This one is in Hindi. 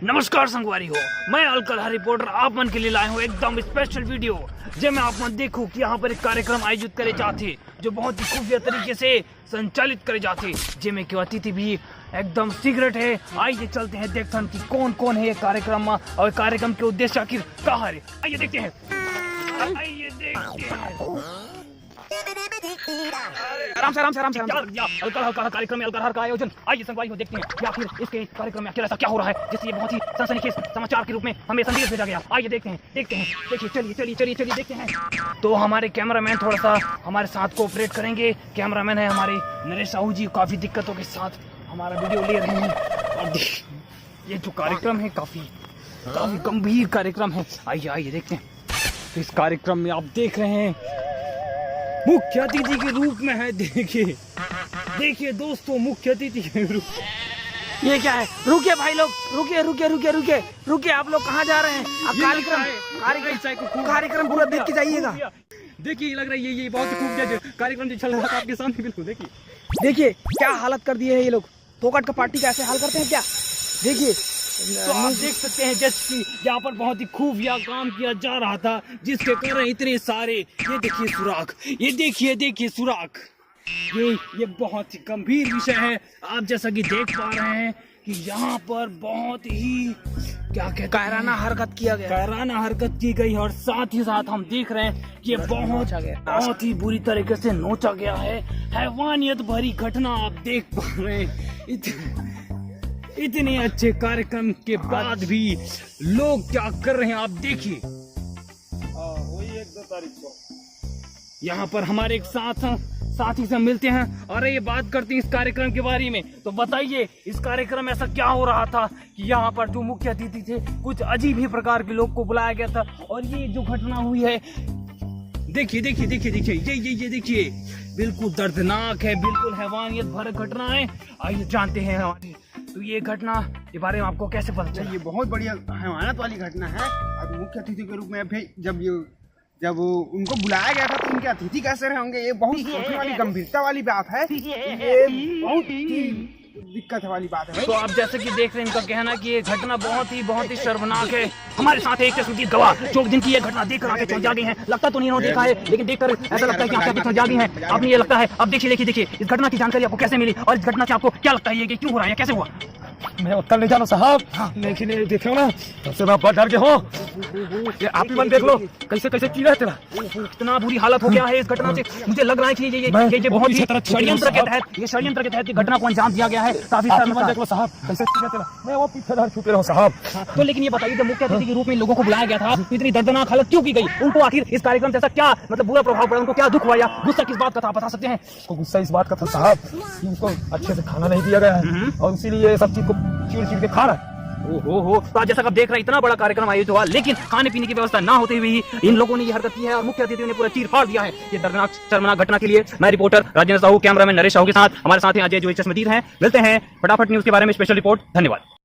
नमस्कार संगवारी हो, मैं अलकलहा रिपोर्टर आप मन के लिए लाया हूँ एकदम स्पेशल वीडियो। जब मैं आप मन देखूँ कि यहाँ पर एक कार्यक्रम आयोजित करे जाते जो बहुत ही खुफिया तरीके से संचालित करे जाते, जिसमें कि अतिथि भी एकदम सीक्रेट है। आइए चलते हैं देखते हैं कि कौन कौन है ये कार्यक्रम और कार्यक्रम के उद्देश्य आखिर कहाँ है। आइए देखते हैं, आइए देखते हैं। आराम से अलकलहा कार्यक्रम में अलकलहा का आयोजन। आइए संगवारी को देखते हैं कि आखिर इसके कार्यक्रम में आखिर ऐसा क्या हो रहा है जिससे ये बहुत ही सनसनीखेज समाचार के रूप में हमें संदेश भेजा गया। आइए देखते हैं देखिए चलिए देखते हैं। तो हमारे कैमरामैन थोड़ा सा हमारे साथ कोऑपरेट करेंगे। कैमरामैन है हमारे नरेश साहू जी, काफी दिक्कतों के साथ हमारा वीडियो ले रहे हैं। और ये जो कार्यक्रम है काफी गंभीर कार्यक्रम है। आइए देखते हैं। तो इस कार्यक्रम में आप देख रहे हैं मुख्य अतिथि के रूप में है। देखिए दोस्तों, मुख्य अतिथि के रूप। ये क्या है? रुकिए भाई लोग, रुकिए। आप लोग कहाँ जा रहे हैं? कार्यक्रम पूरा देख के जाइएगा। देखिए लग रहा है ये बहुत खूब कार्यक्रम जो चल रहा था आपके सामने। बिल्कुल देखिए क्या हालत कर दिए है ये लोग। फोकट का पार्टी का ऐसे हाल करते हैं क्या? देखिए तो आप देख सकते हैं जैसे यहाँ पर बहुत ही खुफिया काम किया जा रहा था, जिसके कारण इतने सारे ये देखिए सुराख। ये बहुत ही गंभीर विषय है। आप जैसा कि देख पा रहे हैं कि यहाँ पर बहुत ही कायराना हरकत की गई है। और साथ ही साथ हम देख रहे हैं कि ये बहुत ही बुरी तरीके से नोचा गया है। हैवानियत भरी घटना आप देख पा रहे हैं। इतने अच्छे कार्यक्रम के बाद भी लोग क्या कर रहे हैं आप देखिए। वही 1-2 तारीख को यहाँ पर हमारे एक साथी से मिलते हैं और ये बात करते हैं इस कार्यक्रम के बारे में। तो बताइए इस कार्यक्रम में ऐसा क्या हो रहा था कि यहाँ पर जो मुख्य अतिथि थे कुछ अजीब ही प्रकार के लोग को बुलाया गया था। और ये जो घटना हुई है देखिए ये देखिए बिल्कुल दर्दनाक है, बिल्कुल हैवानियत भरक घटना है। आइए जानते हैं तो ये घटना के बारे में आपको कैसे पता चला? ये बहुत बढ़िया हैवानियत वाली घटना है। और मुख्य अतिथि के रूप में भी जब उनको बुलाया गया था तो उनके अतिथि कैसे रहे होंगे, ये बहुत सोचने वाली गंभीरता वाली बात है। ये बहुत ही दिक्कत वाली बात है। तो आप जैसे कि देख रहे हैं इनका कहना कि ये घटना बहुत ही शर्मनाक है। हमारे साथ एक चश्मदीद गवाह जो दिन की ये घटना देखकर आगे चल जागे हैं। लगता तो नहीं इन्होंने देखा है, लेकिन देखकर ऐसा लगता है कि आप चल जागे हैं। आपने ये लगता है अब देखिए इस घटना की जानकारी आपको कैसे मिली और इस घटना से आपको क्या लगता है ये क्यों हो रहा है, कैसे हुआ? मैं उत्तर नहीं जानू साहब, लेकिन ये देखो ना तब से मैं बहुत डर के हूँ। ये आप ही मन देख लो कैसे की रहते ना। इतना बुरी हालत हो गया है इस घटना से। मुझे लग रहा है कि ये बहुत ही षड्यंत्र के तहत घटना को अंजाम दिया गया है। काफी देख लो साहब कैसे मैं वो पीछे छुपे रहो साहब। तो लेकिन ये बताइए जब मुख्य अतिथि के रूप में लोगों को बुलाया गया था तो इतनी दर्दनाक हालत क्यों की गई? उनको आखिर इस कार्यक्रम से ऐसा क्या बुरा प्रभाव पड़ा? उनको क्या दुख हुआ या गुस्सा किस बात का था, बता सकते हैं? गुस्सा इस बात का था साहब कि उनको अच्छे से खाना नहीं दिया गया है और इसीलिए सब चीज को चीड़ के खा रहा है। ओहो, तो जैसा आप देख रहे हैं इतना बड़ा कार्यक्रम आयोजित हुआ लेकिन खाने पीने की व्यवस्था ना होते हुए ही इन लोगों ने ये हरकत की है और मुख्य अतिथियों ने पूरा चीर फाड़ दिया है। ये दर्दनाक शर्मनाक घटना के लिए मैं रिपोर्टर राजेंद्र साहू, कैमरामैन नरेश साहू के साथ हमारे साथ हैं अजय जो चश्मदीद हैं। मिलते हैं फटाफट न्यूज के बारे में स्पेशल रिपोर्ट। धन्यवाद।